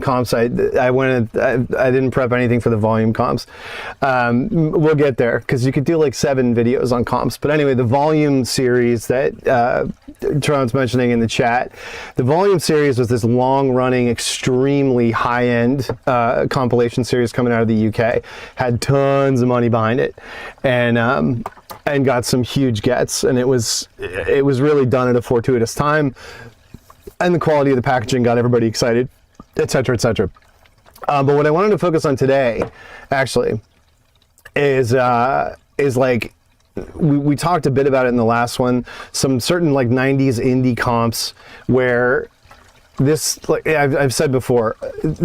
comps. I didn't prep anything for the volume comps. We'll get there because you could do like 7 videos on comps. But anyway, the volume series that Toronto's mentioning in the chat, the volume series was this long-running, extremely high-end compilation series coming out of the UK. Had tons of money behind it, and got some huge gets. And it was really done at a fortuitous time, and the quality of the packaging got everybody excited, etc., etc. But what I wanted to focus on today, actually, is like we talked a bit about it in the last one. Some certain like 90s indie comps where this, like I've said before,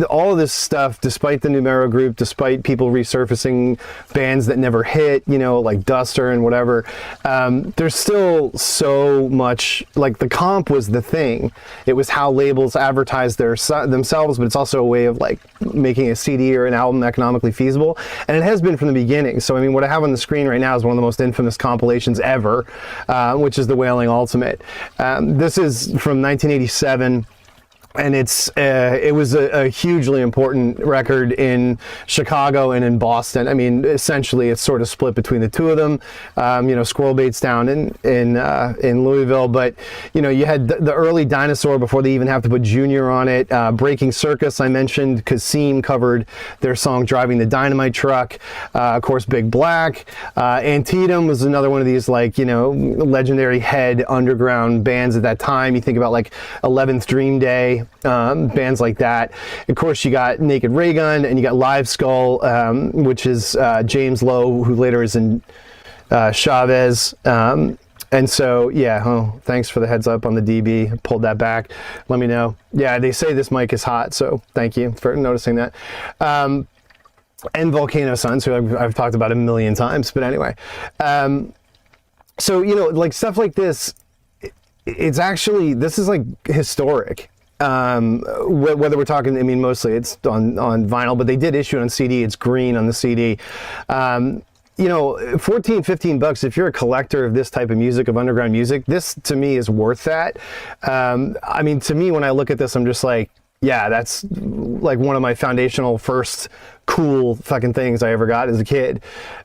all of this stuff, despite the Numero group, despite people resurfacing bands that never hit, you know, like Duster and whatever, there's still so much, like the comp was the thing. It was how labels advertised themselves, but it's also a way of like making a CD or an album economically feasible. And it has been from the beginning. So, I mean, what I have on the screen right now is one of the most infamous compilations ever, which is the Wailing Ultimate. This is from 1987. And it was a hugely important record in Chicago and in Boston. I mean, essentially, it's sort of split between the two of them. You know, Squirrel Bait's down in Louisville, but you know, you had the early Dinosaur before they even have to put Junior on it. Breaking Circus, I mentioned. Kasim covered their song "Driving the Dynamite Truck." Of course, Big Black. Antietam was another one of these, like, you know, legendary head underground bands at that time. You think about like 11th Dream Day. Bands like that. Of course, you got Naked Raygun, and you got Live Skull, which is James Lowe, who later is in Chavez. And so, yeah, thanks for the heads up on the DB. Pulled that back. Let me know. Yeah, they say this mic is hot, so thank you for noticing that. And Volcano Suns, who I've talked about a million times, but anyway. So, you know, like stuff like this, it's actually, this is like historic. Whether we're talking, I mean, mostly it's on vinyl, but they did issue it on CD. It's green on the CD. You know, $14-15, if you're a collector of this type of music, of underground music, this to me is worth that. I mean, to me, when I look at this, I'm just like, yeah, that's like one of my foundational first cool fucking things I ever got as a kid.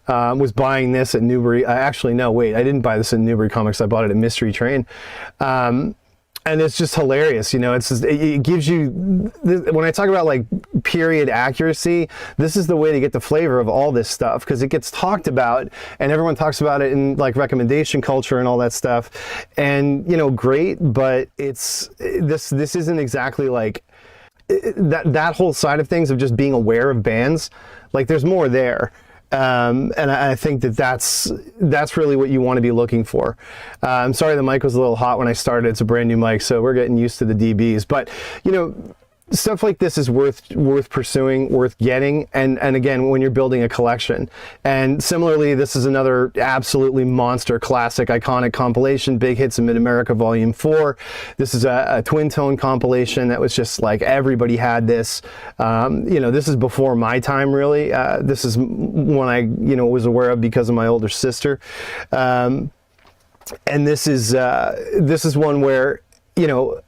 Was buying this at Newbury. Actually, no, wait, I didn't buy this at Newbury Comics. I bought it at Mystery Train. And it's just hilarious, you know. It's just, it gives you, when I talk about like period accuracy, this is the way to get the flavor of all this stuff, because it gets talked about and everyone talks about it in like recommendation culture and all that stuff. And, you know, great, but it's, this isn't exactly like that whole side of things of just being aware of bands. Like there's more there. And I think that's really what you want to be looking for. I'm sorry the mic was a little hot when I started. It's a brand new mic, so we're getting used to the DBs. But, you know, stuff like this is worth pursuing, worth getting, and again, when you're building a collection. And similarly, this is another absolutely monster, classic, iconic compilation, Big Hits in Mid-America Volume 4. This is a twin tone compilation that was just like, everybody had this. You know, this is before my time, really. This is one I, you know, was aware of because of my older sister. And this is one where, you know,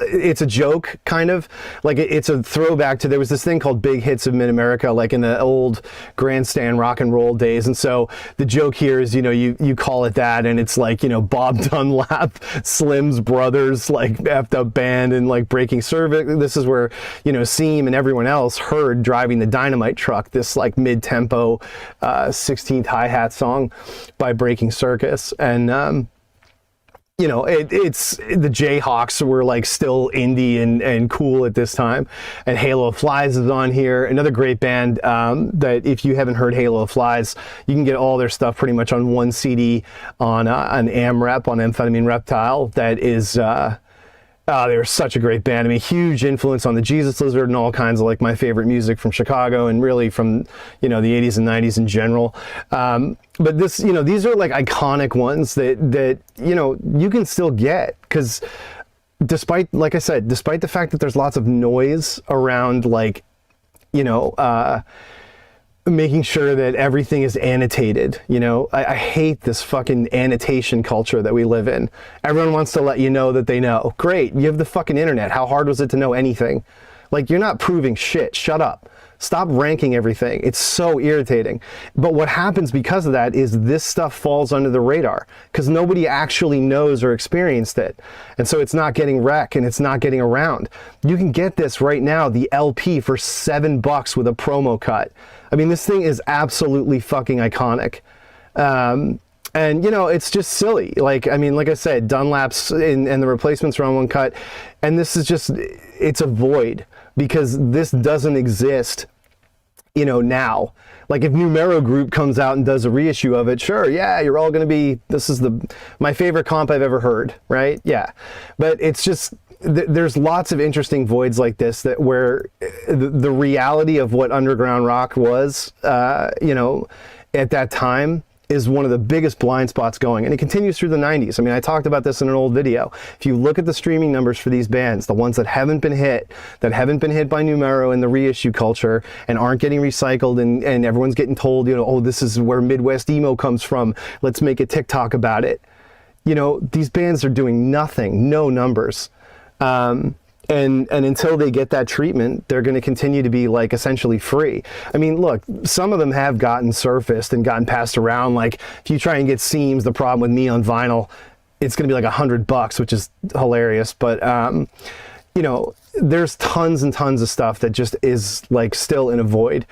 it's a joke, kind of like it's a throwback to, there was this thing called Big Hits of Mid-America, like in the old grandstand rock and roll days. And so the joke here is, you know, you call it that, and it's like, you know, Bob Dunlap, Slim's Brothers, like effed up band, and like Breaking Circuit. This is where, you know, Seam and everyone else heard Driving the Dynamite Truck, this like mid-tempo 16th hi-hat song by Breaking Circus. And you know, it's the Jayhawks were like still indie and cool at this time, and Halo of Flies is on here. Another great band that if you haven't heard Halo of Flies, you can get all their stuff pretty much on one CD on an AmRep, on Amphetamine Reptile. That is they were such a great band. I mean, huge influence on the Jesus Lizard and all kinds of like my favorite music from Chicago and really from, you know, the 80s and 90s in general. But this, you know, these are like iconic ones that you know, you can still get, because despite, like I said, despite the fact that there's lots of noise around, like, you know, making sure that everything is annotated. You know, I hate this fucking annotation culture that we live in. Everyone wants to let you know that they know. Great, you have the fucking internet. How hard was it to know anything? Like, you're not proving shit. Shut up. Stop ranking everything. It's so irritating. But what happens because of that is this stuff falls under the radar because nobody actually knows or experienced it. And so it's not getting rec and it's not getting around. You can get this right now, the LP, for $7 with a promo cut. I mean, this thing is absolutely fucking iconic. And, you know, it's just silly. Like, I mean, like I said, Dunlap's and the replacements are on one cut. And this is just, it's a void because this doesn't exist, you know, now. Like, if Numero Group comes out and does a reissue of it, sure, yeah, you're all going to be, this is my favorite comp I've ever heard, right? Yeah. But it's just, there's lots of interesting voids like this that where the reality of what underground rock was, you know, at that time is one of the biggest blind spots going, and it continues through the 90s. I mean, I talked about this in an old video. If you look at the streaming numbers for these bands, the ones that haven't been hit by Numero and the reissue culture and aren't getting recycled, and everyone's getting told, you know, oh, this is where Midwest emo comes from, let's make a TikTok about it. You know, these bands are doing nothing, no numbers. And until they get that treatment, they're going to continue to be like essentially free. I mean, look, some of them have gotten surfaced and gotten passed around. Like, if you try and get Seams, the problem with me on vinyl, it's going to be like $100, which is hilarious. But, you know, there's tons and tons of stuff that just is like still in a void.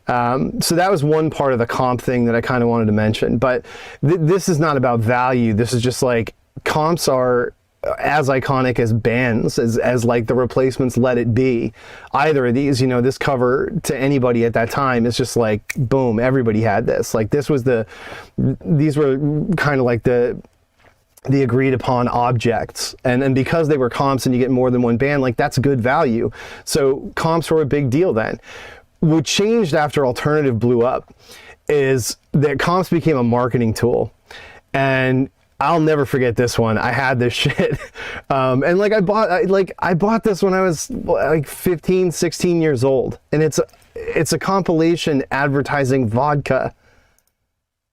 So that was one part of the comp thing that I kind of wanted to mention. But this is not about value. This is just like, comps are as iconic as bands, as like the replacements, Let It Be. Either of these, you know, this cover to anybody at that time is just like, boom, everybody had this. Like, this was these were kind of like the agreed upon objects. And because they were comps and you get more than one band, like, that's good value. So comps were a big deal then. What changed after alternative blew up is that comps became a marketing tool. And I'll never forget this one. I had this shit. And like, I bought this when I was like 15, 16 years old. And it's a compilation advertising vodka.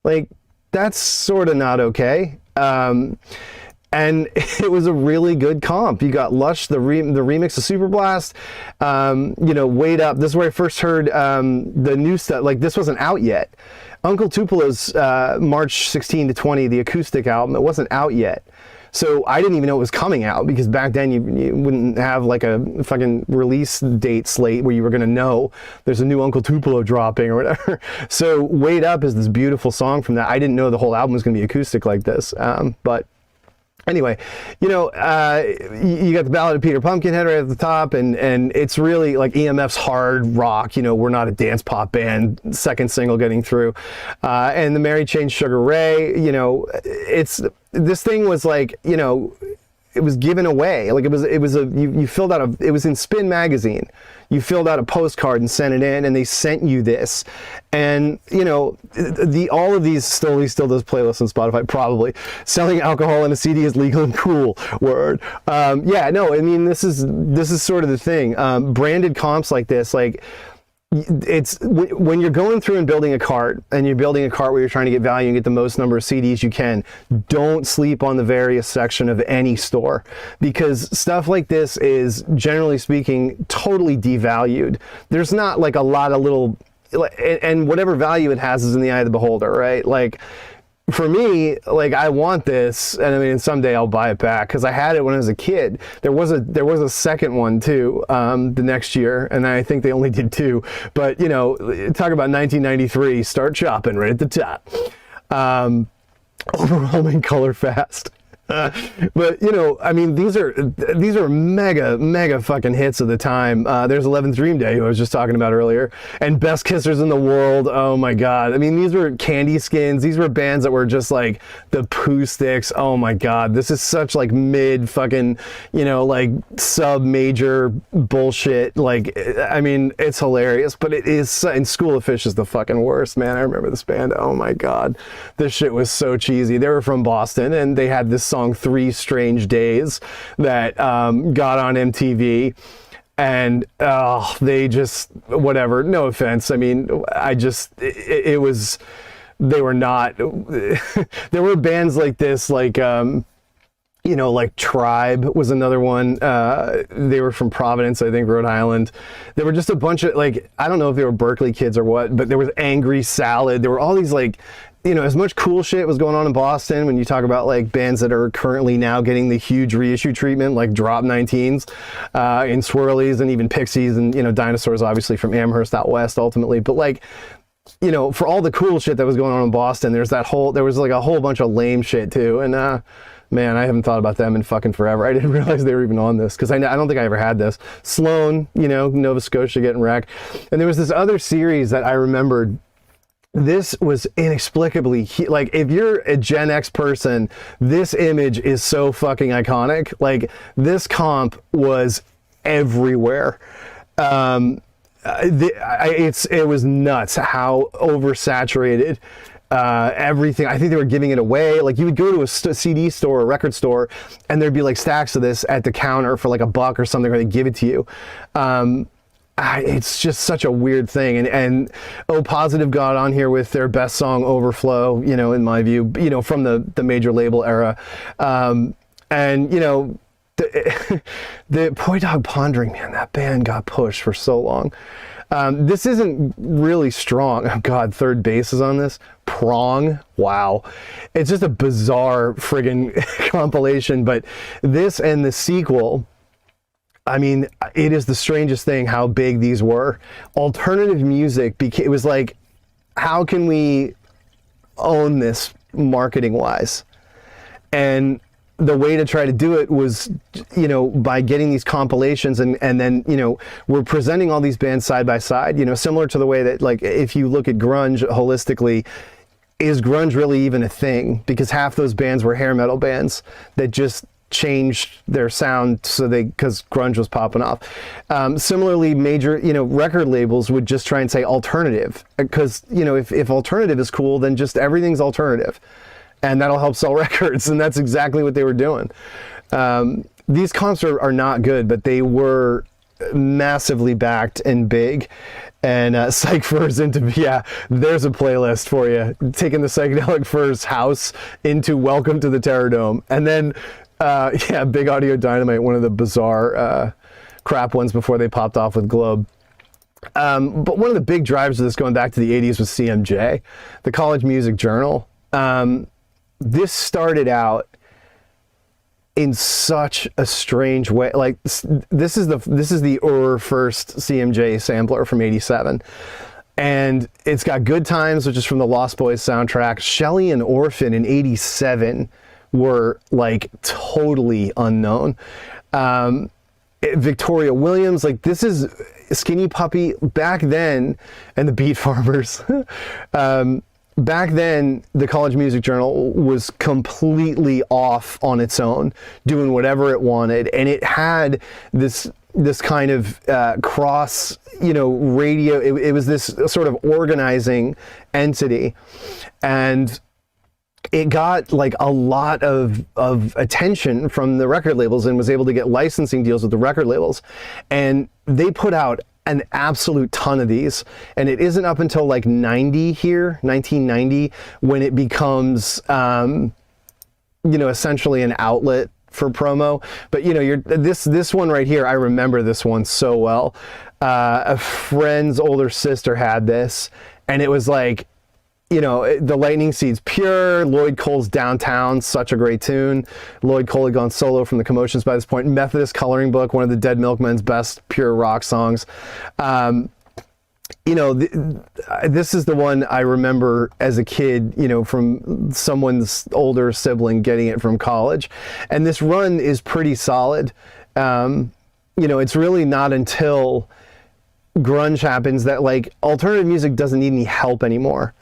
Like, that's sort of not okay. And it was a really good comp. You got Lush, the remix of Super Blast, you know, Wait Up. This is where I first heard the new stuff. Like, this wasn't out yet. Uncle Tupelo's March 16 to 20, the acoustic album, it wasn't out yet. So I didn't even know it was coming out, because back then you wouldn't have like a fucking release date slate where you were going to know there's a new Uncle Tupelo dropping or whatever. So Wait Up is this beautiful song from that. I didn't know the whole album was going to be acoustic like this, but anyway, you know, you got the Ballad of Peter Pumpkinhead right at the top, and it's really like EMF's hard rock. You know, we're not a dance pop band. Second single getting through, and the Mary Chain Sugar Ray. You know, this thing was like, you know, it was given away. Like, you filled out it was in Spin magazine. You filled out a postcard and sent it in, and they sent you this. And, you know, all of these still does playlists on Spotify, probably. Selling alcohol in a CD is legal and cool. Word. Yeah, no, I mean, this is sort of the thing. Branded comps like this, like, it's when you're going through and building a cart, and you're building a cart where you're trying to get value and get the most number of CDs you can, don't sleep on the various section of any store, because stuff like this is, generally speaking, totally devalued. There's not like a lot of little, and whatever value it has is in the eye of the beholder, right? Like, for me, like, I want this, and I mean, someday I'll buy it back, because I had it when I was a kid. There was a second one too, the next year, and I think they only did two. But, you know, talk about 1993, start shopping right at the top. Overwhelming color fast. But, you know, I mean, these are mega fucking hits of the time. There's 11th Dream Day, who I was just talking about earlier, and Best Kissers in the World. Oh my God. I mean, these were Candy Skins. These were bands that were just like the Pooh Sticks. Oh my God. This is such like mid fucking, you know, like sub major bullshit. Like, I mean, it's hilarious, but it is, and School of Fish is the fucking worst, man. I remember this band. Oh my God. This shit was so cheesy. They were from Boston, and they had this song 3 Strange Days that got on MTV, and they just, whatever, no offense, I mean, it was, they were not, there were bands like this, like You know, like Tribe was another one. They were from Providence, I think, Rhode Island. There were just a bunch of, like, I don't know if they were Berkeley kids or what, but there was Angry Salad. There were all these, like, you know, as much cool shit was going on in Boston when you talk about, like, bands that are currently now getting the huge reissue treatment, like Drop 19s in Swirlies, and even Pixies, and, you know, Dinosaurs, obviously, from Amherst out west, ultimately. But, like, you know, for all the cool shit that was going on in Boston, there was like a whole bunch of lame shit, too. And, man, I haven't thought about them in fucking forever. I didn't realize they were even on this, because I don't think I ever had this. Sloan, you know, Nova Scotia getting wrecked. And there was this other series that I remembered. This was inexplicably, like, if you're a Gen X person, this image is so fucking iconic. Like, this comp was everywhere. It was nuts how oversaturated everything. I think they were giving it away. Like, you would go to a CD store, a record store, and there'd be like stacks of this at the counter for like $1 or something, or they give it to you. It's just such a weird thing. And O Positive got on here with their best song, Overflow, you know, in my view, you know, from the major label era. And, you know, the Poi Dog Pondering, man, that band got pushed for so long. This isn't really strong. Oh God, Third Base is on this. Prong, wow. It's just a bizarre friggin' compilation, but this and the sequel, I mean, it is the strangest thing how big these were. Alternative music it was like, how can we own this marketing-wise? And the way to try to do it was, you know, by getting these compilations, and then, you know, we're presenting all these bands side by side, you know, similar to the way that, like, if you look at grunge holistically, is grunge really even a thing? Because half those bands were hair metal bands that just changed their sound because grunge was popping off. Similarly, major, you know, record labels would just try and say alternative, because, you know, if alternative is cool, then just everything's alternative. And that'll help sell records, and that's exactly what they were doing. These comps are not good, but they were massively backed and big. And Psych Furs there's a playlist for you. Taking the Psychedelic Furs house into Welcome to the Terror Dome. And then, Big Audio Dynamite, one of the bizarre crap ones before they popped off with Globe. But one of the big drivers of this, going back to the 80s, was CMJ, the College Music Journal. This started out in such a strange way. Like, this is the first CMJ sampler from '87, and it's got Good Times, which is from the Lost Boys soundtrack. Shelley and Orphan in '87 were like totally unknown. Victoria Williams, like, this is Skinny Puppy back then, and the Beat Farmers. Back then, the College Music Journal was completely off on its own, doing whatever it wanted, and it had this kind of cross, you know, radio. It was this sort of organizing entity, and it got like a lot of attention from the record labels, and was able to get licensing deals with the record labels, and they put out an absolute ton of these. And it isn't up until like 1990, when it becomes, you know, essentially an outlet for promo. But, you know, this one right here, I remember this one so well. A friend's older sister had this, and it was like, you know, the Lightning Seeds, Pure, Lloyd Cole's Downtown, such a great tune. Lloyd Cole had gone solo from the Commotions by this point. Methodist Coloring Book, one of the Dead Milkmen's best pure rock songs. You know, this is the one I remember as a kid, you know, from someone's older sibling getting it from college. And this run is pretty solid. You know, it's really not until grunge happens that, like, alternative music doesn't need any help anymore.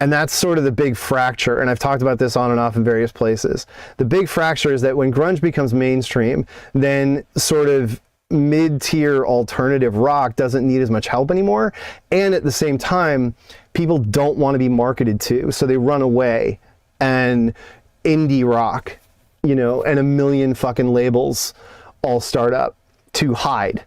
And that's sort of the big fracture, and I've talked about this on and off in various places. The big fracture is that when grunge becomes mainstream, then sort of mid-tier alternative rock doesn't need as much help anymore, and at the same time, people don't want to be marketed to, so they run away, and indie rock, you know, and a million fucking labels all start up to hide,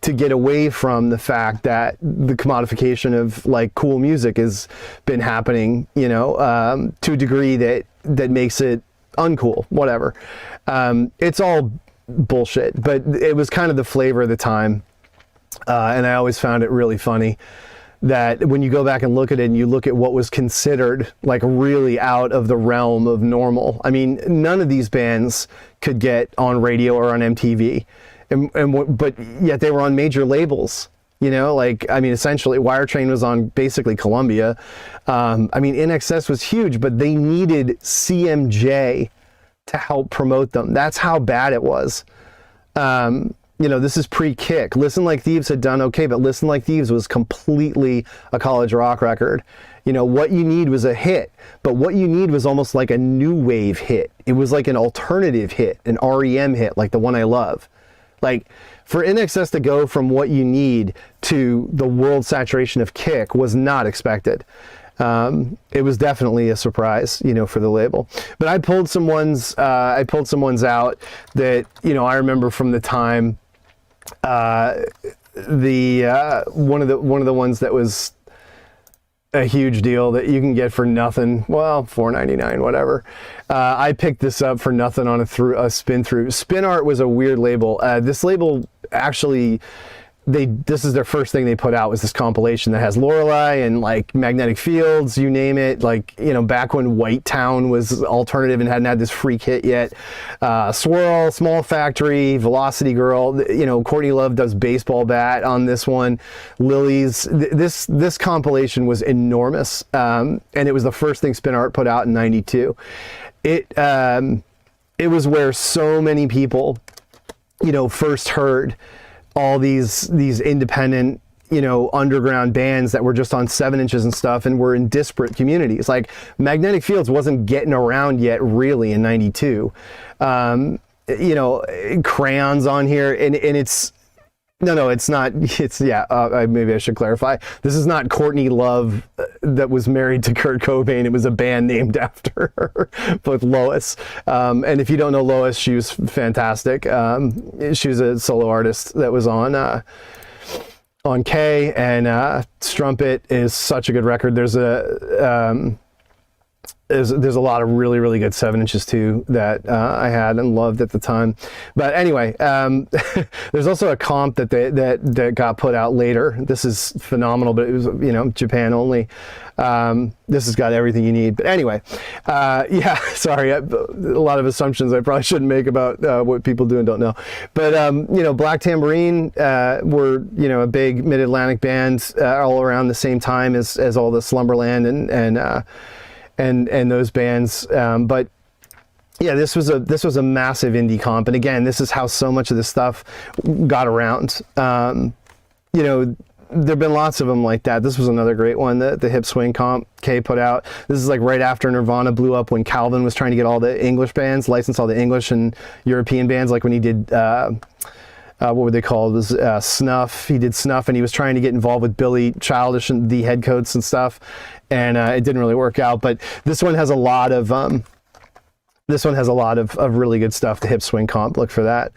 to get away from the fact that the commodification of, like, cool music has been happening, you know, to a degree that makes it uncool, whatever. It's all bullshit, but it was kind of the flavor of the time. And I always found it really funny that when you go back and look at it and you look at what was considered like really out of the realm of normal. I mean, none of these bands could get on radio or on MTV, but yet they were on major labels, you know, like, I mean, essentially Wire Train was on basically Columbia. I mean, INXS was huge, but they needed CMJ to help promote them. That's how bad it was. You know, this is pre-Kick. Listen Like Thieves had done okay, but Listen Like Thieves was completely a college rock record. You know, What You Need was a hit, but What You Need was almost like a new wave hit. It was like an alternative hit, an REM hit, like The One I Love. Like, for INXS to go from What You Need to the world saturation of Kick was not expected. It was definitely a surprise, you know, for the label. But I pulled some ones out that, you know, I remember from the time. One of the ones that was a huge deal that you can get for nothing, well, $4.99, whatever. I picked this up for nothing on a spin through. Spin Art was a weird label. This label actually, this is their first thing they put out, was this compilation that has Lorelei and like Magnetic Fields, you name it, like, you know, back when White Town was alternative and hadn't had this freak hit yet. Swirl, Small Factory, Velocity Girl, you know, Courtney Love does Baseball Bat on this one. Lilies, this compilation was enormous, and it was the first thing Spin Art put out in '92. It was where so many people, you know, first heard all these independent, you know, underground bands that were just on 7 inches and stuff and were in disparate communities. Like Magnetic Fields wasn't getting around yet really in '92. You know, Crayon's on here, and it's, no, it's not. It's, yeah, maybe I should clarify. This is not Courtney Love that was married to Kurt Cobain. It was a band named after her, with Lois. And if you don't know Lois, she was fantastic. She was a solo artist that was on K, and Strumpet is such a good record. There's a lot of really, really good 7 inches too that I had and loved at the time. But anyway, there's also a comp that got put out later. This is phenomenal, but it was, you know, Japan only. This has got everything you need. But anyway, yeah, sorry, a lot of assumptions I probably shouldn't make about what people do and don't know. But you know, Black Tambourine were, you know, a big Mid-Atlantic band all around the same time as all the Slumberland and those bands, but yeah, this was a massive indie comp, and again, this is how so much of this stuff got around. You know, there've been lots of them like that. This was another great one, the Hip Swing comp Kay put out. This is like right after Nirvana blew up, when Calvin was trying to get all the English bands, license all the English and European bands, like when he did what were they called? It was Snuff. He did Snuff, and he was trying to get involved with Billy Childish and the Headcoats and stuff, and it didn't really work out. But this one has a lot of really good stuff. The Hip Swing comp, look for that.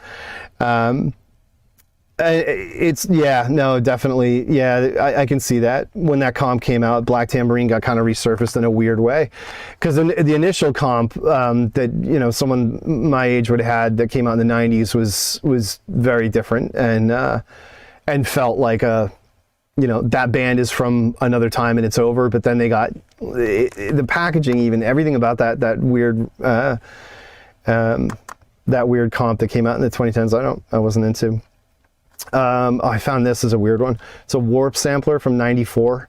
It's, yeah, no, definitely, yeah, I can see that. When that comp came out, Black Tambourine got kind of resurfaced in a weird way, because the initial comp that, you know, someone my age would have had that came out in the '90s was very different, and felt like a, you know, that band is from another time and it's over. But then they got the packaging, even everything about that weird comp that came out in the 2010s. I wasn't into. I found this as a weird one. It's a Warp sampler from '94.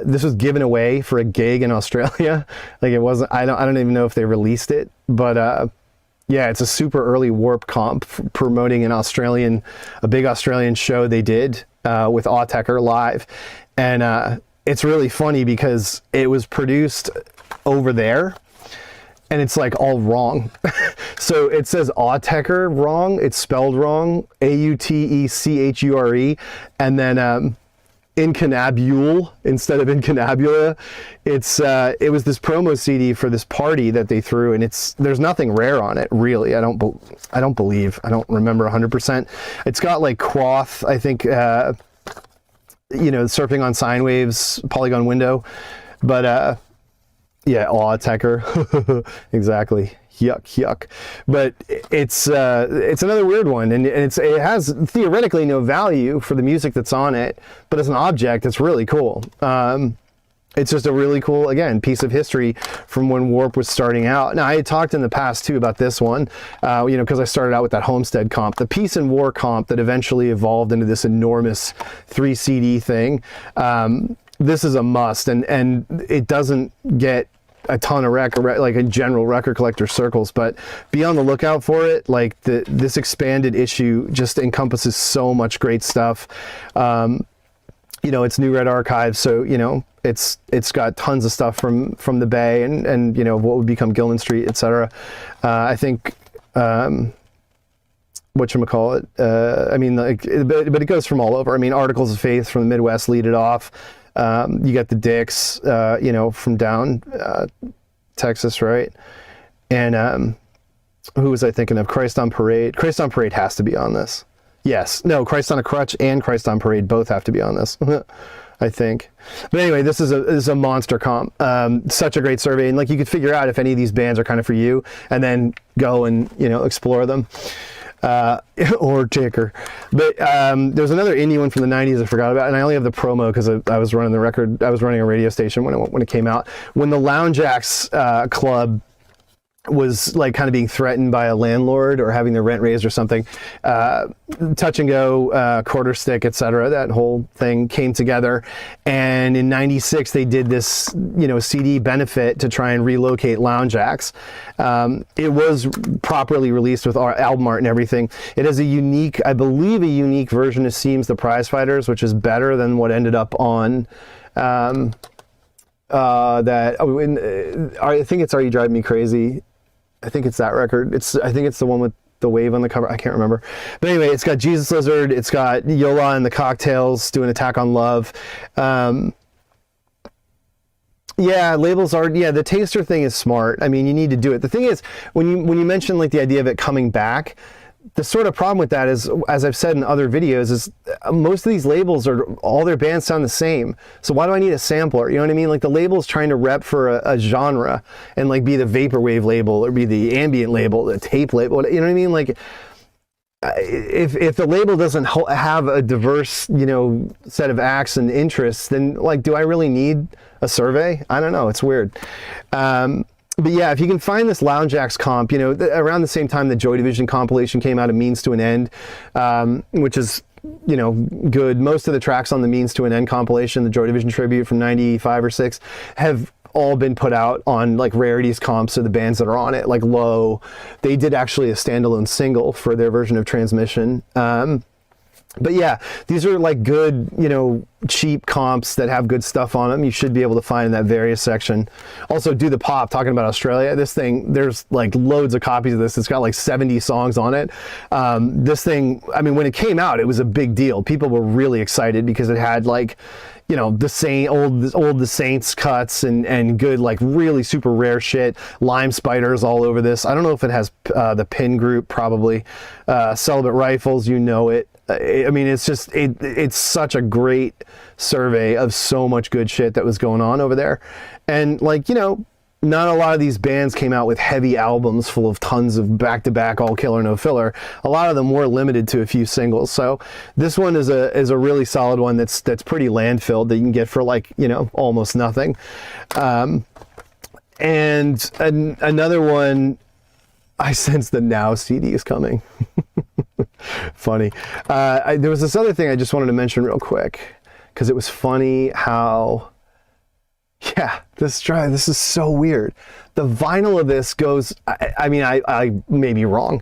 This was given away for a gig in Australia. Like, it wasn't, I don't even know if they released it, but yeah, it's a super early Warp comp promoting a big Australian show they did with Autechre live. And it's really funny because it was produced over there, and it's like all wrong. So it says Autechre wrong. It's spelled wrong, Autechure, and then Incunabule instead of Incunabula. It was this promo CD for this party that they threw, and there's nothing rare on it, really. I don't remember 100%. It's got like Quoth, I think, you know, Surfing on Sine Waves, Polygon Window, but yeah, Autechre, exactly. yuck. But it's another weird one, and it has theoretically no value for the music that's on it, but as an object, it's really cool. It's just a really cool, again, piece of history from when Warp was starting out. Now, I had talked in the past, too, about this one, because I started out with that Homestead comp. The Peace and War comp that eventually evolved into this enormous 3 CD thing. This is a must, and it doesn't get a ton of like a general record collector circles, but be on the lookout for it. Like this expanded issue just encompasses so much great stuff. It's New Red Archives, so it's got tons of stuff from the Bay and what would become Gilman Street, etc. I think whatchamacallit, but it goes from all over. I mean, Articles of Faith from the Midwest lead it off. You got the Dicks, from down Texas, right? And who was I thinking of? Christ on Parade. Christ on Parade has to be on this. Yes. No, Christ on a Crutch and Christ on Parade both have to be on this, I think. But anyway, this is a monster comp. Such a great survey. And like you could figure out if any of these bands are kind of for you and then go and, explore them. Or Ticker. But there's another indie one from the 90s I forgot about, and I only have the promo because I was running a radio station when it came out. When the Lounge Acts Club was like kind of being threatened by a landlord or having their rent raised or something, Touch and Go, Quarter Stick, etc., that whole thing came together, and in 96 they did this CD benefit to try and relocate Lounge Acts. It was properly released with our album art and everything. It has I believe a unique version of Seems the Prize Fighters, which is better than what ended up on I think it's Are You Driving Me Crazy? I think it's that record. I think it's the one with the wave on the cover. I can't remember. But anyway, it's got Jesus Lizard. It's got Yola and the Cocktails doing Attack on Love. Labels are, the taster thing is smart. I mean, you need to do it. The thing is, when you mention like the idea of it coming back, the sort of problem with that is, as I've said in other videos, is most of these labels all their bands sound the same. So why do I need a sampler? You know what I mean? Like the label's trying to rep for a genre and like be the vaporwave label or be the ambient label, the tape label. You know what I mean? Like if the label doesn't have a diverse, set of acts and interests, then like, do I really need a survey? I don't know. It's weird. But yeah, if you can find this Lounge Acts comp, around the same time the Joy Division compilation came out, A Means to an End, which is, good. Most of the tracks on the Means to an End compilation, the Joy Division tribute from 95 or 6, have all been put out on like rarities comps of the bands that are on it, like Low. They did actually a standalone single for their version of Transmission. But yeah, these are like good, cheap comps that have good stuff on them. You should be able to find in that various section. Also, Do the Pop, talking about Australia. This thing, there's like loads of copies of this. It's got like 70 songs on it. This thing, I mean, when it came out, it was a big deal. People were really excited because it had like, the Saints cuts and good, like really super rare shit. Lime Spiders all over this. I don't know if it has the Pin Group, probably. Celibate Rifles, it. I mean, it's just, it's such a great survey of so much good shit that was going on over there. And like, not a lot of these bands came out with heavy albums full of tons of back-to-back, all killer, no filler. A lot of them were limited to a few singles. So this one is a really solid one that's pretty landfilled that you can get for like, almost nothing. And another one, I sense the Now CD is coming. Funny. There was this other thing I just wanted to mention real quick because it was funny how, this is so weird. The vinyl of this goes, I may be wrong,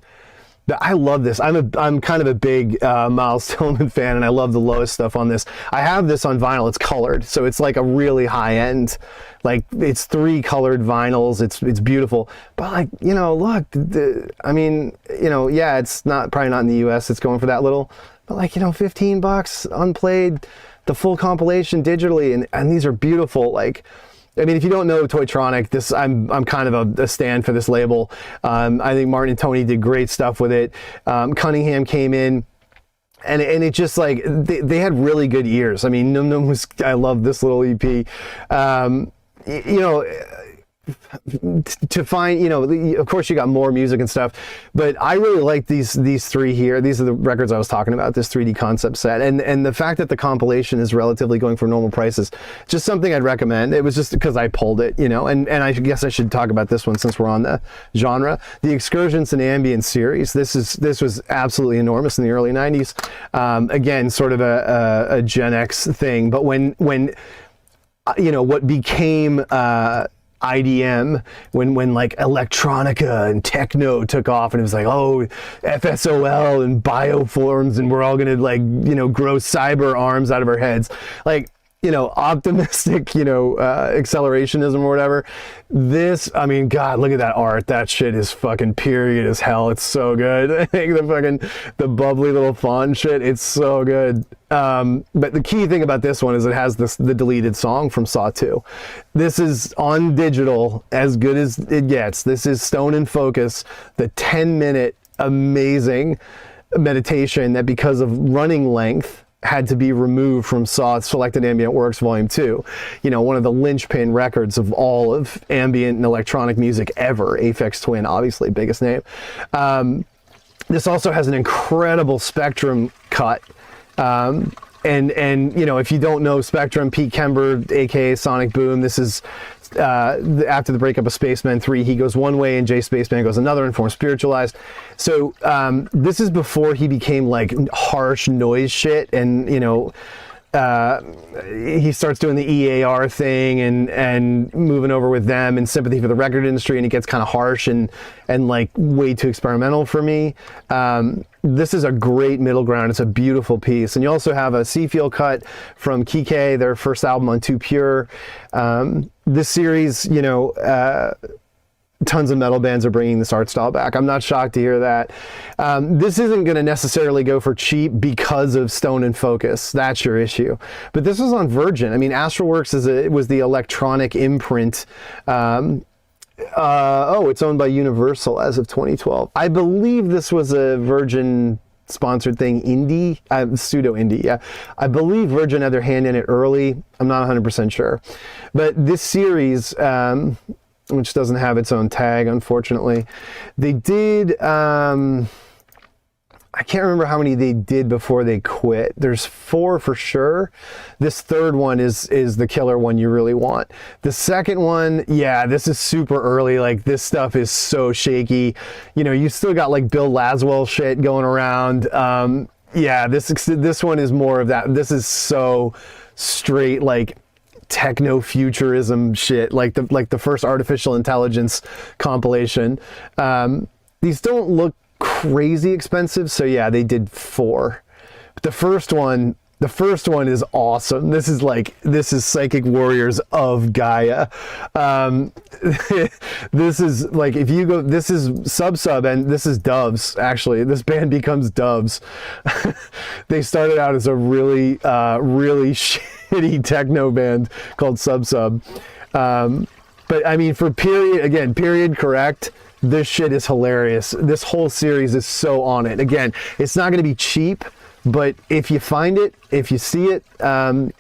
but I love this. I'm kind of a big Miles Tillman fan, and I love the lowest stuff on this. I have this on vinyl. It's colored, so it's like a really high end. Like it's 3 colored vinyls. It's beautiful. But like, look, it's probably not in the US. It's going for that little, but like, $15 unplayed, the full compilation digitally. And these are beautiful. Like, I mean, if you don't know Toytronic, I'm kind of a stand for this label. I think Martin and Tony did great stuff with it. Cunningham came in. And it just like, they had really good ears. I mean, Num Num I love this little EP. to find, you know, of course you got more music and stuff, but I really like these three here. These are the records I was talking about, this 3D concept set, and the fact that the compilation is relatively going for normal prices, just something I'd recommend. It was just because I pulled it, you know, and I guess I should talk about this one since we're on the genre. The Excursions and Ambient series. This was absolutely enormous in the early 90s. Again, sort of a Gen X thing, but when you know, what became IDM, when like electronica and techno took off, and it was like, oh, FSOL and bioforms, and we're all gonna, like, you know, grow cyber arms out of our heads, like, you know, optimistic, you know, accelerationism or whatever. This, I mean, God, look at that art. That shit is fucking period as hell. It's so good. I think the bubbly little font shit, it's so good. But the key thing about this one is it has the deleted song from Saw 2. This is on digital, as good as it gets. This is Stone in Focus, the 10-minute amazing meditation that, because of running length, had to be removed from Saw Selected Ambient Works Volume 2. You know, one of the linchpin records of all of ambient and electronic music ever. Aphex Twin, obviously, biggest name. This also has an incredible Spectrum cut. And you know, if you don't know Spectrum, Pete Kember, aka Sonic Boom, this is after the breakup of Spaceman 3, he goes one way and Jay Spaceman goes another and forms Spiritualized. So this is before he became like harsh noise shit, and you know, he starts doing the EAR thing and moving over with them, and Sympathy for the Record Industry, and it gets kind of harsh and like way too experimental for me. This is a great middle ground. It's a beautiful piece. And you also have a Seafield cut from Kike, their first album on Too Pure. This series, you know, tons of metal bands are bringing this art style back. I'm not shocked to hear that. This isn't going to necessarily go for cheap because of Stone and Focus. That's your issue. But this was on Virgin. I mean, Astralworks was the electronic imprint. It's owned by Universal as of 2012. I believe this was a Virgin sponsored thing, indie, pseudo indie. Yeah, I believe Virgin had their hand in it early. I'm not 100% sure, but this series, which doesn't have its own tag, unfortunately, they did. I can't remember how many they did before they quit. There's 4 for sure. This third one is the killer one you really want. The second one, yeah, this is super early. Like, this stuff is so shaky. You know, you still got like Bill Laswell shit going around. Yeah, this one is more of that. This is so straight, like, techno-futurism shit, like the first Artificial Intelligence compilation. These don't look crazy expensive, so yeah, they did 4. But the first one is awesome. This is Psychic Warriors of Gaia. This is like, if you go, this is Sub, and this is Doves. Actually, this band becomes Doves. They started out as a really shitty techno band called Sub. But I mean, for period correct, this shit is hilarious. This whole series is so on it. Again, it's not going to be cheap, but if you find it, if you see it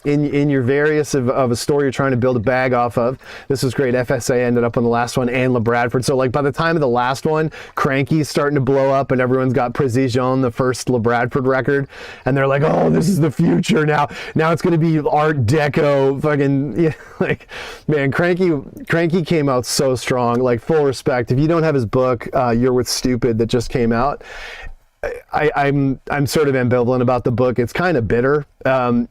in your various of a story you're trying to build a bag off of, this was great. FSA ended up on the last one, and LeBradford. So like, by the time of the last one, Cranky's starting to blow up, and everyone's got Precision, the first LeBradford record, and they're like, oh, this is the future now. Now it's going to be Art Deco, fucking, yeah, like, man, Cranky came out so strong. Like, full respect. If you don't have his book, You're With Stupid, that just came out, I'm sort of ambivalent about the book. It's kind of bitter.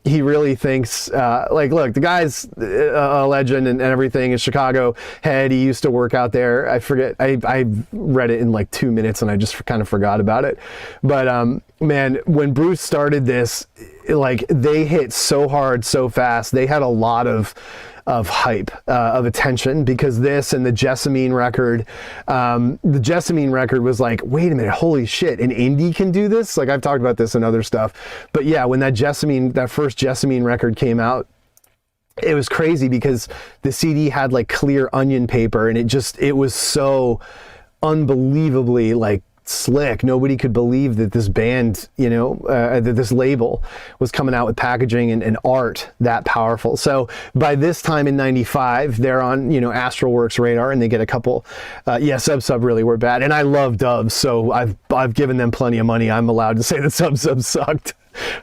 He really thinks, like, look, the guy's a legend and everything. A Chicago head. He used to work out there. I forget. I read it in like 2 minutes and I just kind of forgot about it. But man, when Bruce started this, like, they hit so hard, so fast. They had a lot of hype, of attention, because this and the Jessamine record, was like, wait a minute, holy shit, an indie can do this? Like, I've talked about this and other stuff, but yeah, when that first Jessamine record came out, it was crazy because the CD had like clear onion paper, and it was so unbelievably like slick. Nobody could believe that this band, that this label was coming out with packaging and art that powerful. So by this time in 95, they're on, Astralwerks radar, and they get a couple, Sub really were bad. And I love Doves, so I've given them plenty of money. I'm allowed to say that Sub sucked.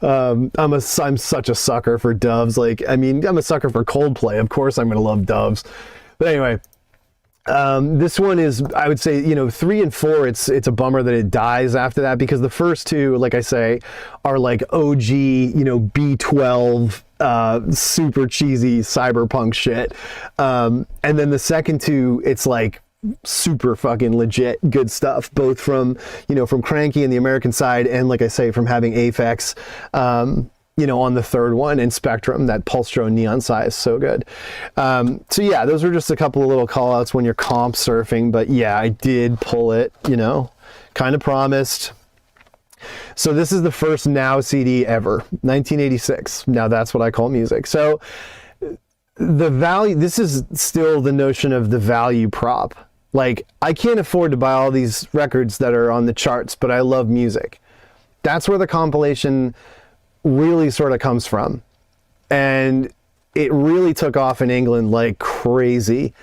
I'm such a sucker for Doves. I'm a sucker for Coldplay. Of course I'm going to love Doves. But anyway, this one is, I would say, 3 and 4, it's a bummer that it dies after that, because the first two, like I say, are like OG, B12, super cheesy cyberpunk shit. And then the second two, it's like super fucking legit good stuff, both from, from Cranky and the American side, and like I say, from having Aphex, on the third one, and Spectrum, that Pulstro neon size, so good. So yeah, those are just a couple of little call outs when you're comp surfing, but yeah, I did pull it, kind of promised. So this is the first Now CD ever, 1986. Now that's what I call music. So the value, this is still the notion of the value prop. Like, I can't afford to buy all these records that are on the charts, but I love music. That's where the compilation really sort of comes from. And it really took off in England like crazy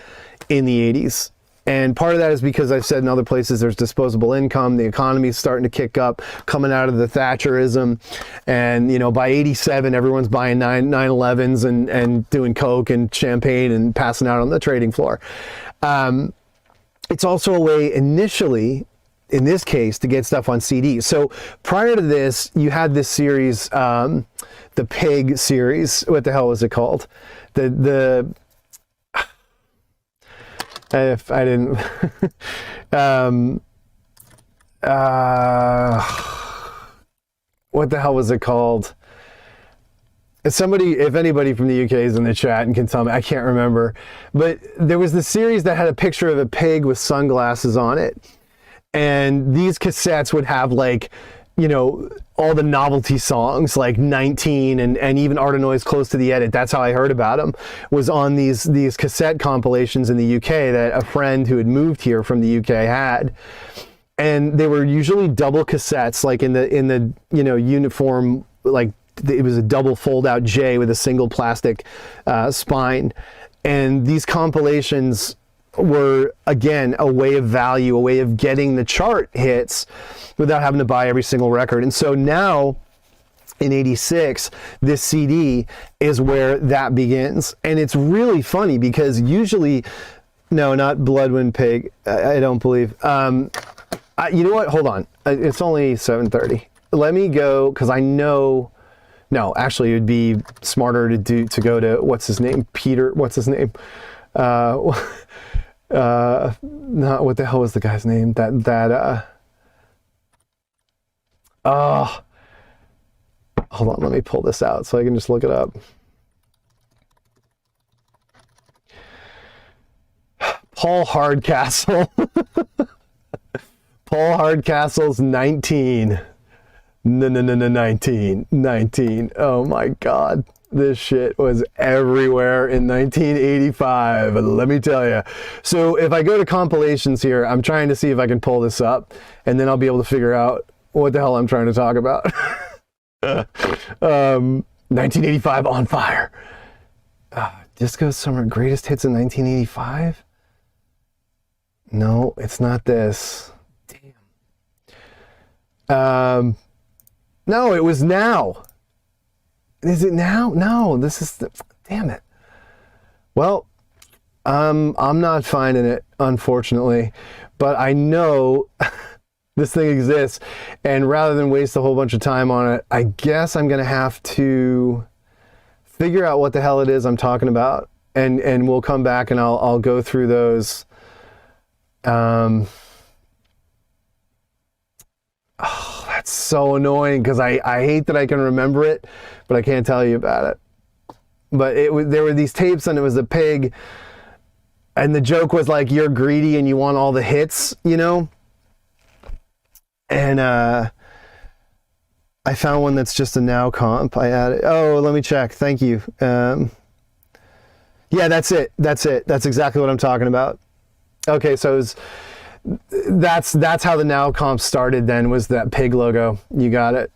in the 80s. And part of that is because I've said in other places there's disposable income, the economy's starting to kick up, coming out of the Thatcherism. And, by 87, everyone's buying 911s and doing Coke and champagne and passing out on the trading floor. It's also a way initially, in this case, to get stuff on CD. So prior to this, you had this series, the Pig series. What the hell was it called? If I didn't, what the hell was it called? If anybody from the UK is in the chat and can tell me, I can't remember. But there was this series that had a picture of a pig with sunglasses on it. And these cassettes would have all the novelty songs, like 19 and even Art of Noise, Close to the Edit. That's how I heard about them, was on these cassette compilations in the UK that a friend who had moved here from the UK had. And they were usually double cassettes, like in the uniform, like it was a double fold out J with a single plastic spine. And these compilations were, again, a way of value, a way of getting the chart hits without having to buy every single record. And so now in 86, this CD is where that begins. And it's really funny because usually, no, not Bloodwind Pig, I don't believe. You know what? Hold on. It's only 7:30. Let me go, because I know, no, actually it would be smarter to go to, what's his name? Peter, what's his name? Not, what the hell was the guy's name? Hold on, let me pull this out so I can just look it up. Paul Hardcastle. Paul Hardcastle's 19. No, 19. Oh my God. This shit was everywhere in 1985, let me tell you. So if I go to compilations here, I'm trying to see if I can pull this up, and then I'll be able to figure out what the hell I'm trying to talk about. 1985 on fire. Disco Summer Greatest Hits in 1985? No, it's not this. Damn. No, it was Now. Is it Now? No, this is damn it. Well, I'm not finding it, unfortunately, but I know this thing exists, and rather than waste a whole bunch of time on it, I guess I'm gonna have to figure out what the hell it is I'm talking about, and we'll come back and I'll go through those. Oh, that's so annoying, because I hate that I can remember it, but I can't tell you about it. But there were these tapes, and it was a pig, and the joke was like, you're greedy and you want all the hits, And I found one that's just a Now comp. I added. Oh, let me check. Thank you. Yeah, that's it. That's exactly what I'm talking about. Okay, so that's how the Now comp started then, was that pig logo. You got it.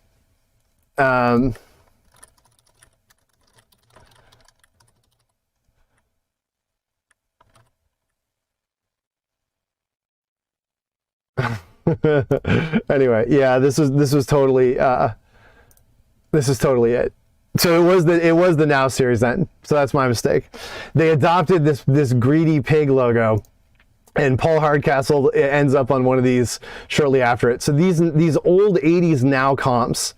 Anyway, yeah, this was totally this is totally it. So it was the Now series then. So that's my mistake. They adopted this greedy pig logo, and Paul Hardcastle ends up on one of these shortly after it. So these old 80s Now comps,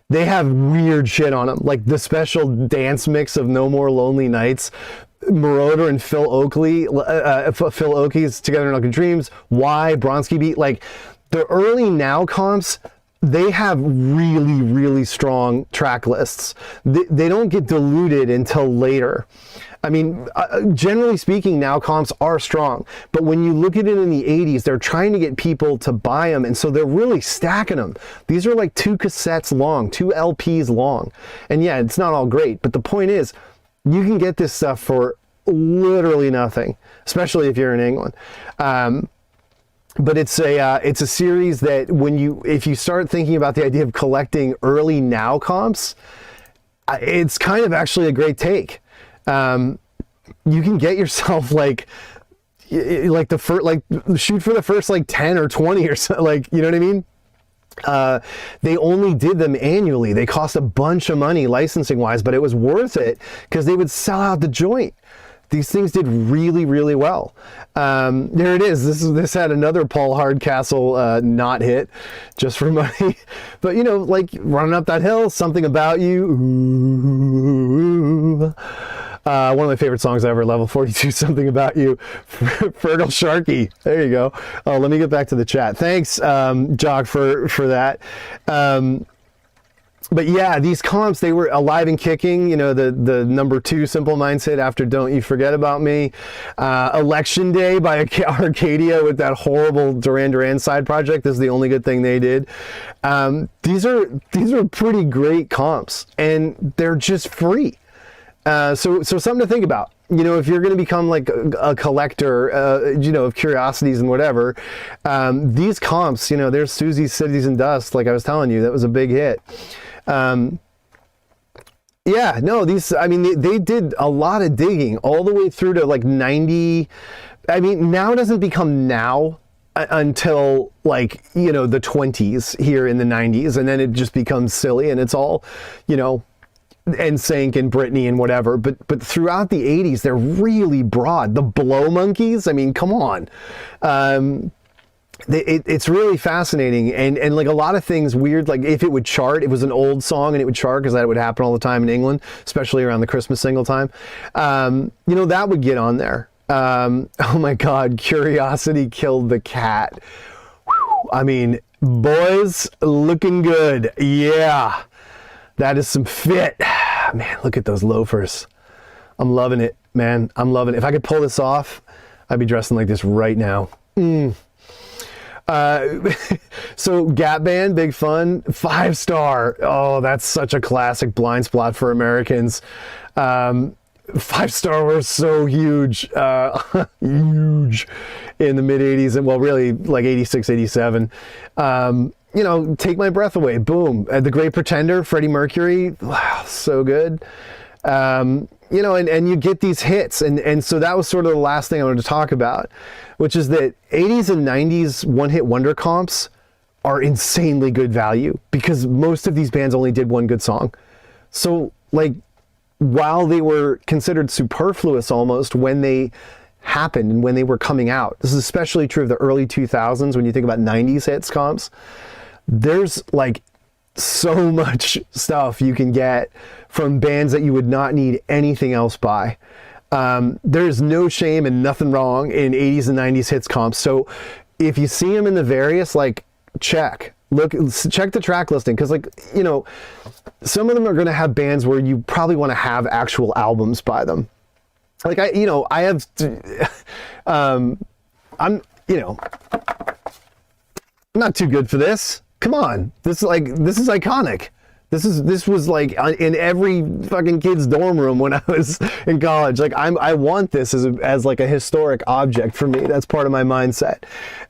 they have weird shit on them, like the special dance mix of No More Lonely Nights, Moroder and Phil Oakey's Together in Uncle Dreams, Why, Bronski Beat. Like the early Now comps, they have really, really strong track lists. They don't get diluted until later. I mean, generally speaking, Now comps are strong, but when you look at it in the 80s, they're trying to get people to buy them, and so they're really stacking them. These are like 2 cassettes long, 2 LPs long. And yeah, it's not all great, but the point is, you can get this stuff for literally nothing, especially if you're in England. But it's a series that if you start thinking about the idea of collecting early Now comps, it's kind of actually a great take. You can get yourself like shoot for the first like 10 or 20 or so, like, you know what I mean? They only did them annually. They cost a bunch of money licensing wise, but it was worth it because they would sell out the joint. These things did really, really well. There it is. This had another Paul Hardcastle not hit, Just for Money. But you know, like Running Up That Hill, Something About You. Ooh. One of my favorite songs ever, Level 42, Something About You. Fertile Sharky. There you go. Oh, let me get back to the chat. Thanks, Jock, for that. But yeah, these comps, they were alive and kicking. You know, the number 2 Simple Minds hit after Don't You Forget About Me. Election Day by Arcadia with that horrible Duran Duran side project. This is the only good thing they did. These are pretty great comps, and they're just free. So something to think about. You know, if you're going to become like a collector, you know, of curiosities and whatever, these comps, you know, there's Susie's Cities and Dust, like I was telling you, that was a big hit. Yeah, no, I mean, they did a lot of digging all the way through to like 90. I mean, Now doesn't become Now until like, you know, the 20s here in the 90s, and then it just becomes silly, and it's all, you know, NSYNC and Britney and whatever, but throughout the 80s, they're really broad. The Blow Monkeys, I mean, come on. It's really fascinating, and like a lot of things weird, like if it would chart, it was an old song and it would chart, because that would happen all the time in England, especially around the Christmas single time. You know, that would get on there. Oh my God, Curiosity Killed the Cat. Whew. I mean, boys, looking good. Yeah. That is some fit. Man, look at those loafers. I'm loving it, man. I'm loving it. If I could pull this off, I'd be dressing like this right now. So Gap Band, big fun. 5-star. Oh, that's such a classic blind spot for Americans. 5-star was so huge. Huge in the mid 80s, and well, really like 86, 87. You know, Take My Breath Away, boom. The Great Pretender, Freddie Mercury, wow, so good. You know, and you get these hits, and so that was sort of the last thing I wanted to talk about, which is that 80s and 90s one-hit wonder comps are insanely good value, because most of these bands only did one good song. So, like, while they were considered superfluous almost when they happened and when they were coming out, this is especially true of the early 2000s when you think about 90s hits comps, there's like so much stuff you can get from bands that you would not need anything else by. There's no shame and nothing wrong in 80s and 90s hits comps. So if you see them in the various, like, check the track listing, because, like, you know, some of them are going to have bands where you probably want to have actual albums by them. Like, I have, I'm not too good for this. Come on, this is iconic. This was like in every fucking kid's dorm room when I was in college. Like I want this as like a historic object for me. That's part of my mindset.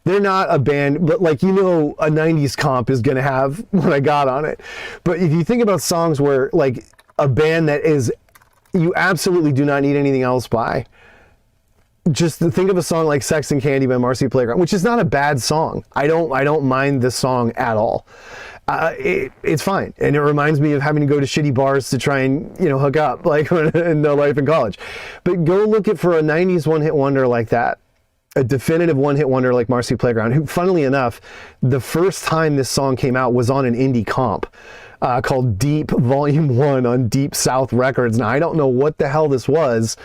They're not a band, but like, you know, a 90s comp is going to have what I got on it. But if you think about songs where like a band that is, you absolutely do not need anything else by, just think of a song like Sex and Candy by Marcy Playground, which is not a bad song. I don't mind this song at all. It's fine. And it reminds me of having to go to shitty bars to try and, you know, hook up like in the life in college. But go look at for a 90s one-hit wonder like that, a definitive one-hit wonder like Marcy Playground, who, funnily enough, the first time this song came out was on an indie comp called Deep Volume 1 on Deep South Records. Now, I don't know what the hell this was,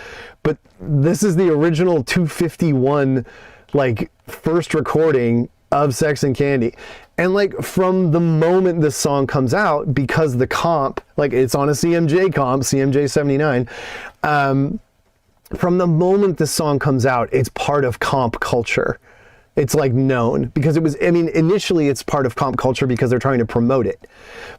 but this is the original 251, like, first recording of Sex and Candy. And like from the moment this song comes out, because the comp, like it's on a CMJ comp, CMJ 79, from the moment this song comes out, it's part of comp culture. It's like known because it was, I mean, initially it's part of comp culture because they're trying to promote it.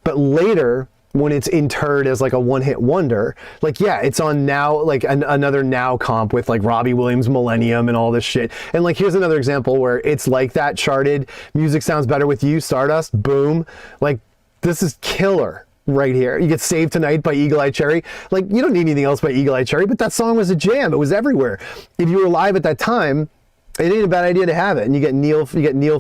But later, when it's interred as like a one-hit wonder, like, yeah, it's on Now, like another Now comp with like Robbie Williams' Millennium and all this shit. And like, here's another example where it's like that charted, Music Sounds Better With You, Stardust, boom. Like, this is killer right here. You get Saved Tonight by Eagle Eye Cherry. Like, you don't need anything else by Eagle Eye Cherry, but that song was a jam. It was everywhere. If you were alive at that time, it ain't a bad idea to have it. And you get Neil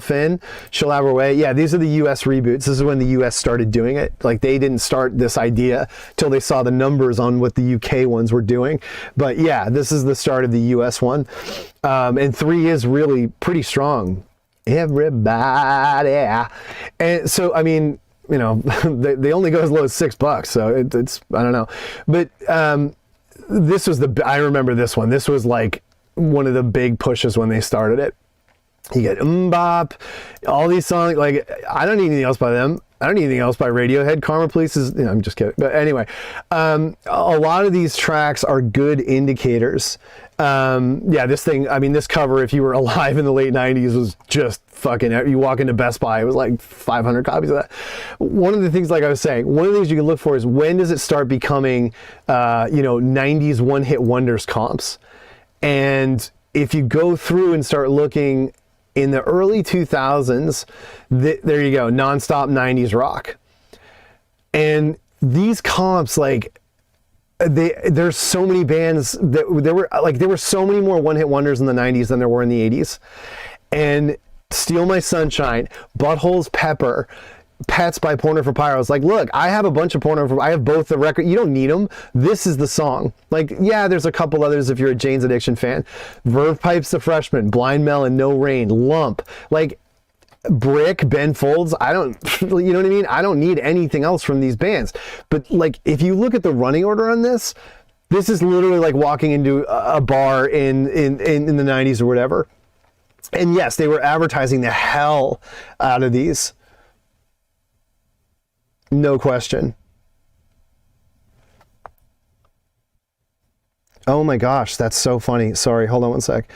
Finn, She'll Have Her Way. Yeah, these are the US reboots. This is when the US started doing it. Like, they didn't start this idea till they saw the numbers on what the UK ones were doing. But yeah, this is the start of the US one. And 3 is really pretty strong. Everybody. And so, I mean, you know, they only go as low as $6. So it's, I don't know. But this was I remember this one. This was like one of the big pushes when they started it. You get Bop, all these songs. Like, I don't need anything else by them. I don't need anything else by Radiohead. Karma Police is, you know, I'm just kidding. But anyway, a lot of these tracks are good indicators. Yeah, this thing, I mean, this cover, if you were alive in the late 90s, was just fucking, you walk into Best Buy, it was like 500 copies of that. One of the things, like I was saying, one of the things you can look for is when does it start becoming, you know, 90s one-hit wonders comps? And if you go through and start looking in the early 2000s, there you go, nonstop 90s rock. And these comps, like, there's so many bands that there were so many more one-hit wonders in the 90s than there were in the 80s. And Steal My Sunshine, Butthole's Pepper, Pets by Porno for Pyros. Like, look, I have a bunch of I have both the record. You don't need them. This is the song. Like, yeah, there's a couple others if you're a Jane's Addiction fan. Verve Pipe's The Freshman, Blind Melon, No Rain, Lump. Like, Brick, Ben Folds, you know what I mean? I don't need anything else from these bands. But like, if you look at the running order on this is literally like walking into a bar in the 90s or whatever. And yes, they were advertising the hell out of these. No question. Oh my gosh, that's so funny. Sorry, hold on one sec.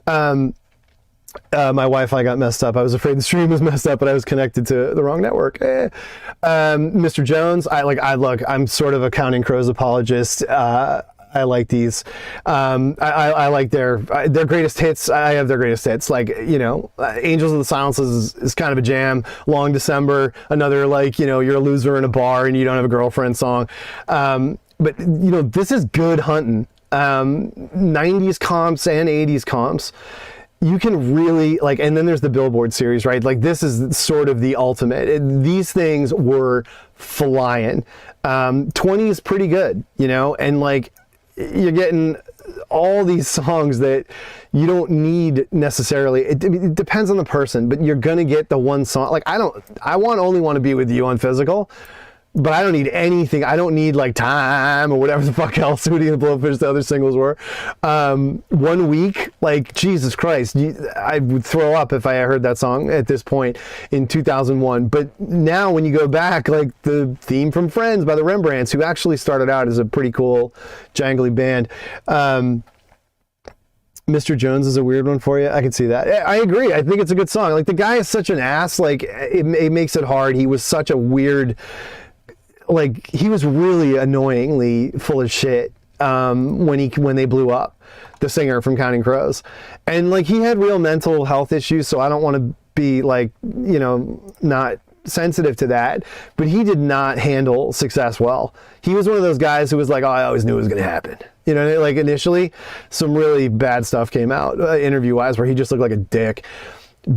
My Wi-Fi got messed up. I was afraid the stream was messed up, but I was connected to the wrong network. Mr. Jones, I'm sort of a Counting Crows apologist. I like these. I like their greatest hits. I have their greatest hits. Like, you know, Angels of the Silence is kind of a jam. Long December, another, like, you know, you're a loser in a bar and you don't have a girlfriend song. But, you know, this is good hunting. 90s comps and 80s comps. You can really, like, and then there's the Billboard series, right? Like, this is sort of the ultimate. These things were flying. 20 is pretty good, you know, and like, you're getting all these songs that you don't need necessarily. It depends on the person, but you're gonna get the one song. Like, I only want to be with you on Physical, but I don't need anything. I don't need like Time or whatever the fuck else Hootie and the Blowfish the other singles were. 1 Week, like, Jesus Christ, I would throw up if I heard that song at this point in 2001. But now when you go back, like the theme from Friends by the Rembrandts, who actually started out as a pretty cool jangly band. Mr. Jones is a weird one for you. I can see that. I agree. I think it's a good song. Like, the guy is such an ass. Like, it makes it hard. He was such a weird, like he was really annoyingly full of shit when they blew up, the singer from Counting Crows, and like he had real mental health issues, so I don't want to be like, you know, not sensitive to that, but he did not handle success well. He was one of those guys who was like, oh, I always knew it was going to happen. You know, like initially some really bad stuff came out interview wise where he just looked like a dick.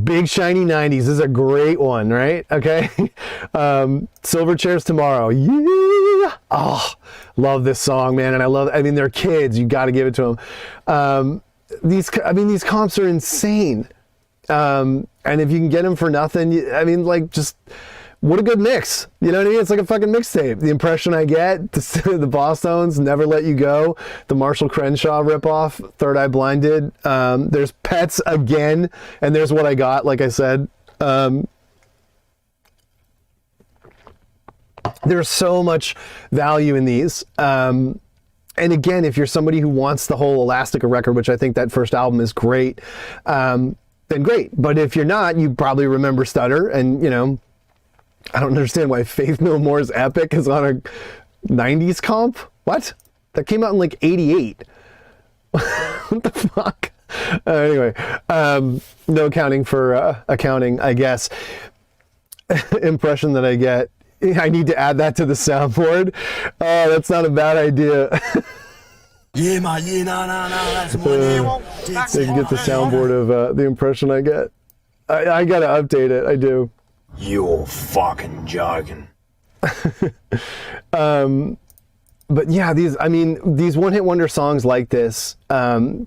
Big Shiny 90s is a great one, right? Okay. Silver Chairs Tomorrow. Yeah. Oh, love this song, man. And I mean, they're kids. You got to give it to them. These comps are insane. And if you can get them for nothing, I mean, like, just what a good mix. You know what I mean? It's like a fucking mixtape. The Impression I Get, the Boss Tones, Never Let You Go, the Marshall Crenshaw ripoff, Third Eye Blinded. There's Pets again, and there's What I Got, like I said. There's so much value in these. And again, if you're somebody who wants the whole Elastica record, which I think that first album is great, then great. But if you're not, you probably remember Stutter, and, you know, I don't understand why Faith No More's Epic is on a 90s comp. What? That came out in like 88. What the fuck? Anyway, no accounting for accounting, I guess. Impression that I get. I need to add that to the soundboard. Oh, that's not a bad idea. Yeah, man, yeah, no, that's more than they can get the soundboard of the Impression I Get. I gotta update it, I do. You're fucking joking. But yeah, these one-hit wonder songs like this,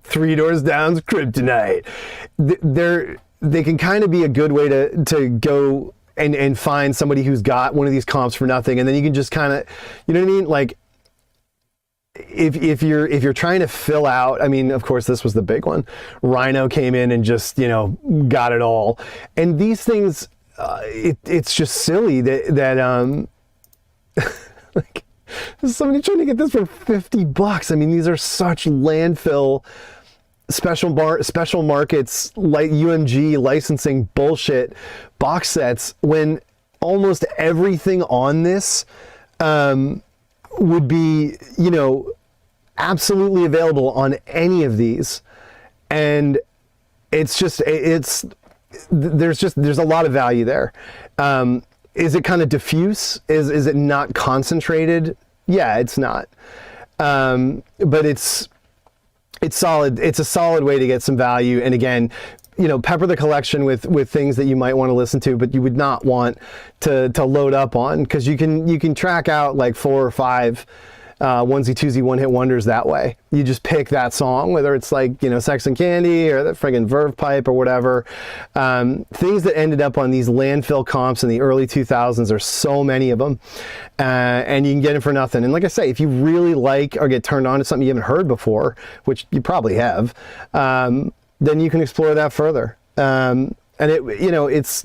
Three Doors Down's Kryptonite, they can kind of be a good way to go and find somebody who's got one of these comps for nothing, and then you can just kind of, you know what I mean? Like, if you're trying to fill out, I mean, of course, this was the big one. Rhino came in and just, you know, got it all, and these things. It's just silly that like somebody trying to get this for $50. I mean, these are such landfill special markets, like UMG licensing bullshit box sets, when almost everything on this would be, you know, absolutely available on any of these, and there's a lot of value there. Is it kind of diffuse? Is it not concentrated? Yeah, it's not. But it's solid. It's a solid way to get some value. And again, you know, pepper the collection with things that you might want to listen to, but you would not want to load up on, because you can track out like 4 or 5 onesie twosie one hit wonders that way. You just pick that song, whether it's like, you know, Sex and Candy or the friggin' Verve Pipe or whatever. Things that ended up on these landfill comps in the early 2000s, there's so many of them, and you can get it for nothing. And like I say, if you really like or get turned on to something you haven't heard before, which you probably have, then you can explore that further. And it, you know, it's,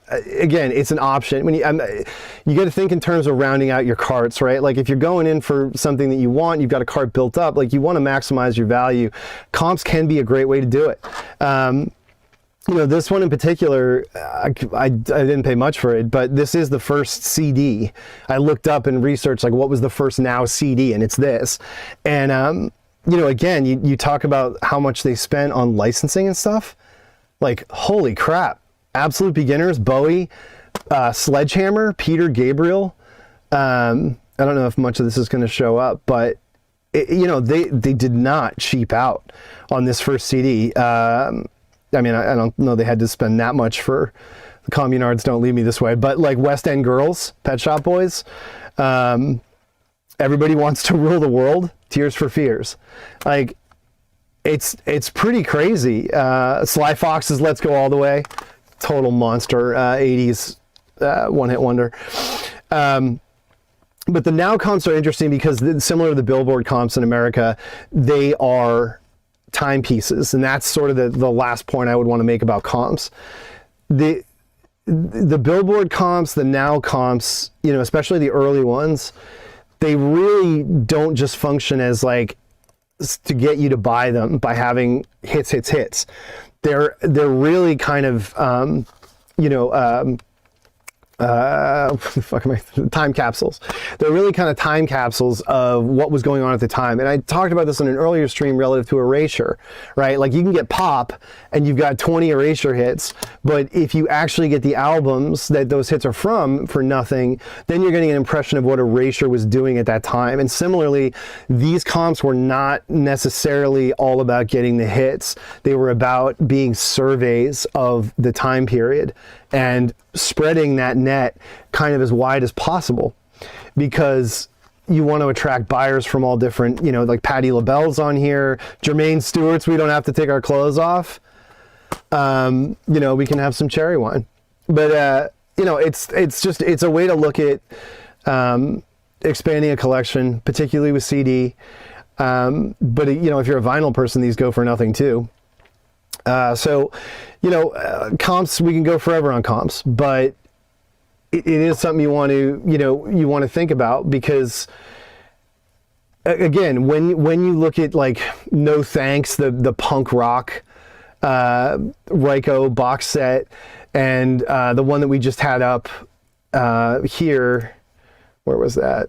again, it's an option. When you got to think in terms of rounding out your carts, right? Like if you're going in for something that you want, you've got a cart built up, like you want to maximize your value. Comps can be a great way to do it. You know, this one in particular, I didn't pay much for it, but this is the first CD. I looked up and researched like what was the first Now CD, and it's this. And you know, again, you talk about how much they spent on licensing and stuff. Like, holy crap. Absolute Beginners, Bowie, Sledgehammer, Peter Gabriel. I don't know if much of this is going to show up, but you know, they did not cheap out on this first CD. I mean, I don't know they had to spend that much for the Communards Don't Leave Me This Way, but like West End Girls, Pet Shop Boys, Everybody Wants to Rule the World, Tears for Fears. Like, it's pretty crazy. Sly Fox's Let's Go All the Way. Total monster, 80s one-hit wonder. But the Now comps are interesting because similar to the Billboard comps in America, they are timepieces, and that's sort of the last point I would want to make about comps. The Billboard comps, the Now comps, you know, especially the early ones, they really don't just function as like to get you to buy them by having hits. They're really kind of, you know, time capsules. They're really kind of time capsules of what was going on at the time. And I talked about this in an earlier stream relative to erasure, right? Like you can get pop and you've got 20 erasure hits, but if you actually get the albums that those hits are from for nothing, then you're getting an impression of what erasure was doing at that time. And similarly, these comps were not necessarily all about getting the hits. They were about being surveys of the time period and spreading that net kind of as wide as possible, because you want to attract buyers from all different, you know, like Patti LaBelle's on here, Jermaine Stewart's We Don't Have to Take Our Clothes Off. You know, we can have some cherry wine. But, you know, it's a way to look at expanding a collection, particularly with CD. But, you know, if you're a vinyl person, these go for nothing too. So, you know, comps, we can go forever on comps, but it is something you want to, you know, you want to think about, because again, when you look at like No Thanks, the punk rock, Ryko box set, and, the one that we just had up, here, where was that?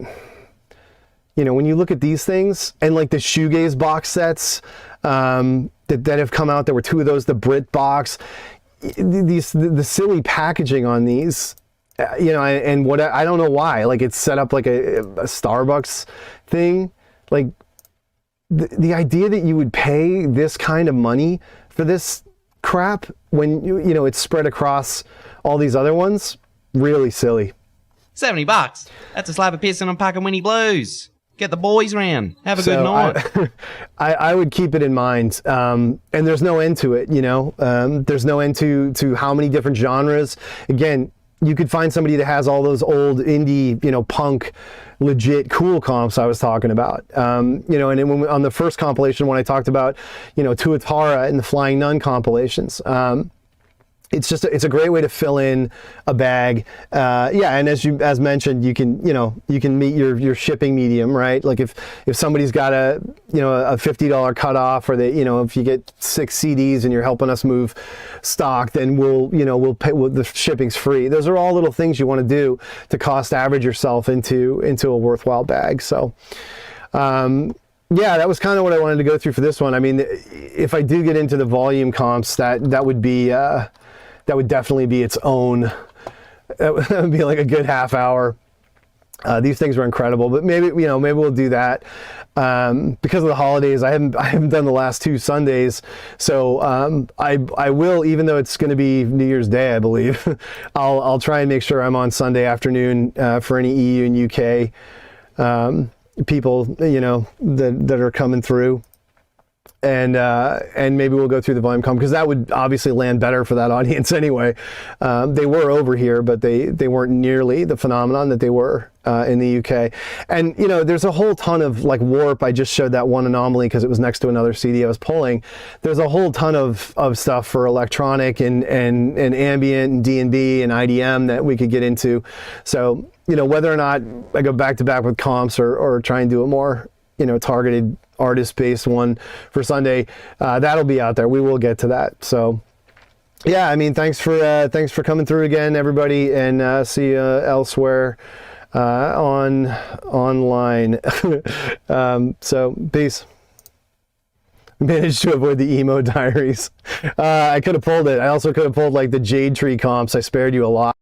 You know, when you look at these things and like the shoegaze box sets, that have come out, there were two of those, the Brit box, the silly packaging on these, you know, and what I don't know why, like it's set up like a Starbucks thing. Like the idea that you would pay this kind of money for this crap when you know it's spread across all these other ones, really silly. $70. That's a slab of piss and I'm packing Winnie Blues. Get the boys round. Have a good night. I would keep it in mind. And there's no end to it, you know. There's no end to how many different genres. Again, you could find somebody that has all those old indie, you know, punk, legit cool comps I was talking about. You know, and then on the first compilation, when I talked about, you know, Tuatara and the Flying Nun compilations, it's a great way to fill in a bag. Yeah, and as mentioned, you can meet your shipping medium, right? Like if somebody's got a $50 cutoff, or if you get 6 CDs and you're helping us move stock, then we'll pay, the shipping's free. Those are all little things you want to do to cost average yourself into a worthwhile bag. So yeah, that was kind of what I wanted to go through for this one. I mean, if I do get into the volume comps, that would be that would definitely be its own. That would be like a good half hour. These things were incredible, but maybe we'll do that because of the holidays. I haven't done the last 2 Sundays, so I will, even though it's going to be New Year's Day, I believe. I'll try and make sure I'm on Sunday afternoon for any EU and UK people that are coming through. And maybe we'll go through the volume comp, because that would obviously land better for that audience anyway. They were over here, but they weren't nearly the phenomenon that they were in the UK. And there's a whole ton of like Warp. I just showed that one anomaly because it was next to another CD I was pulling. There's a whole ton of stuff for electronic and ambient and D&B and IDM that we could get into. So whether or not I go back to back with comps or try and do a more targeted artist-based one for Sunday, that'll be out there. We will get to that. So yeah, I mean, thanks for coming through again, everybody, and see you elsewhere online. So peace. Managed to avoid the emo diaries. I could have pulled it. I also could have pulled like the Jade Tree comps. I spared you a lot.